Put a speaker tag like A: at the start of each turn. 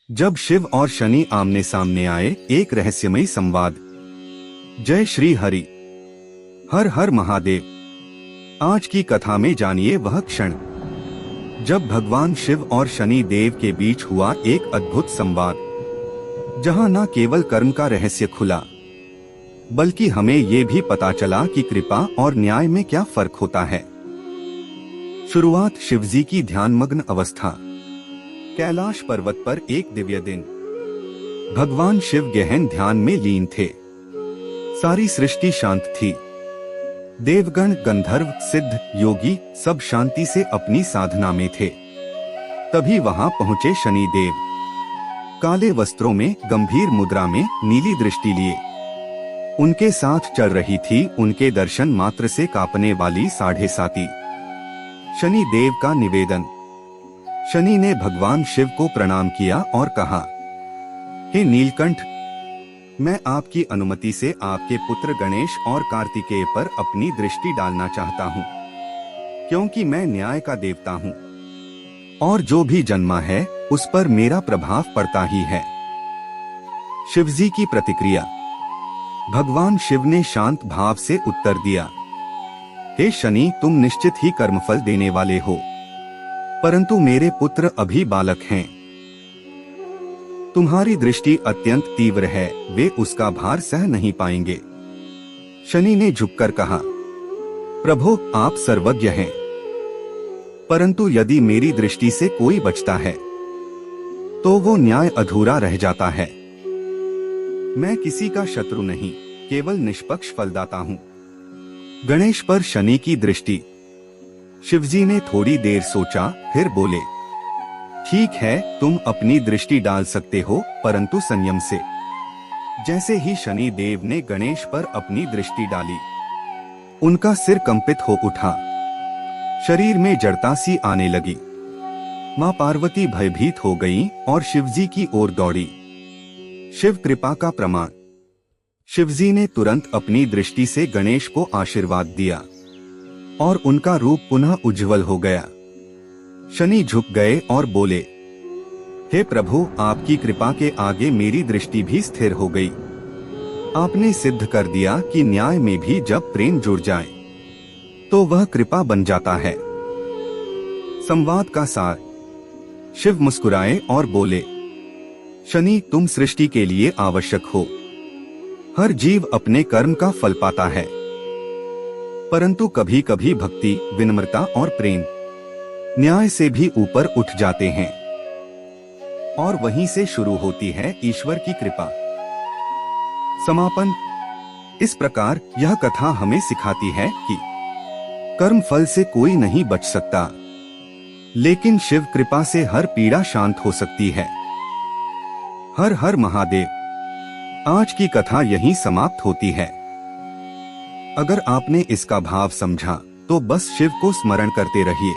A: जब शिव और शनि आमने सामने आए, एक रहस्यमयी संवाद। जय श्री हरि, हर हर महादेव। आज की कथा में जानिए वह क्षण जब भगवान शिव और शनि देव के बीच हुआ एक अद्भुत संवाद, जहां न केवल कर्म का रहस्य खुला, बल्कि हमें ये भी पता चला कि कृपा और न्याय में क्या फर्क होता है। शुरुआत शिवजी की ध्यानमग्न अवस्था। कैलाश पर्वत पर एक दिव्य दिन। भगवान शिव गहन ध्यान में लीन थे। सारी सृष्टि शांत थी। देवगण, गंधर्व, सिद्ध, योगी सब शांति से अपनी साधना में थे। तभी वहां पहुंचे शनि देव, काले वस्त्रों में, गंभीर मुद्रा में, नीली दृष्टि लिए। उनके साथ चल रही थी उनके दर्शन मात्र से कांपने वाली 7.5 शनि देव का निवेदन। शनि ने भगवान शिव को प्रणाम किया और कहा, हे नीलकंठ, मैं आपकी अनुमति से आपके पुत्र गणेश और कार्तिकेय पर अपनी दृष्टि डालना चाहता हूँ, क्योंकि मैं न्याय का देवता हूँ और जो भी जन्मा है उस पर मेरा प्रभाव पड़ता ही है। शिवजी की प्रतिक्रिया। भगवान शिव ने शांत भाव से उत्तर दिया, हे शनि, तुम निश्चित ही कर्मफल देने वाले हो, परंतु मेरे पुत्र अभी बालक हैं। तुम्हारी दृष्टि अत्यंत तीव्र है, वे उसका भार सह नहीं पाएंगे। शनि ने झुककर कहा, प्रभु, आप सर्वज्ञ हैं, परंतु यदि मेरी दृष्टि से कोई बचता है तो वो न्याय अधूरा रह जाता है। मैं किसी का शत्रु नहीं, केवल निष्पक्ष फलदाता हूँ। गणेश पर शनि की दृष्टि। शिवजी ने थोड़ी देर सोचा, फिर बोले, ठीक है, तुम अपनी दृष्टि डाल सकते हो, परंतु संयम से। जैसे ही शनि देव ने गणेश पर अपनी दृष्टि डाली, उनका सिर कंपित हो उठा, शरीर में जड़ता सी आने लगी। मां पार्वती भयभीत हो गईं और शिवजी की ओर दौड़ी। शिव कृपा का प्रमाण। शिवजी ने तुरंत अपनी दृष्टि से गणेश को आशीर्वाद दिया और उनका रूप पुनः उज्जवल हो गया। शनि झुक गए और बोले, हे प्रभु, आपकी कृपा के आगे मेरी दृष्टि भी स्थिर हो गई। आपने सिद्ध कर दिया कि न्याय में भी जब प्रेम जुड़ जाए तो वह कृपा बन जाता है। संवाद का सार। शिव मुस्कुराए और बोले, शनि, तुम सृष्टि के लिए आवश्यक हो। हर जीव अपने कर्म का फल पाता है, परंतु कभी कभी भक्ति, विनम्रता और प्रेम न्याय से भी ऊपर उठ जाते हैं, और वहीं से शुरू होती है ईश्वर की कृपा। समापन। इस प्रकार यह कथा हमें सिखाती है कि कर्म फल से कोई नहीं बच सकता, लेकिन शिव कृपा से हर पीड़ा शांत हो सकती है। हर हर महादेव। आज की कथा यहीं समाप्त होती है। अगर आपने इसका भाव समझा तो बस शिव को स्मरण करते रहिए।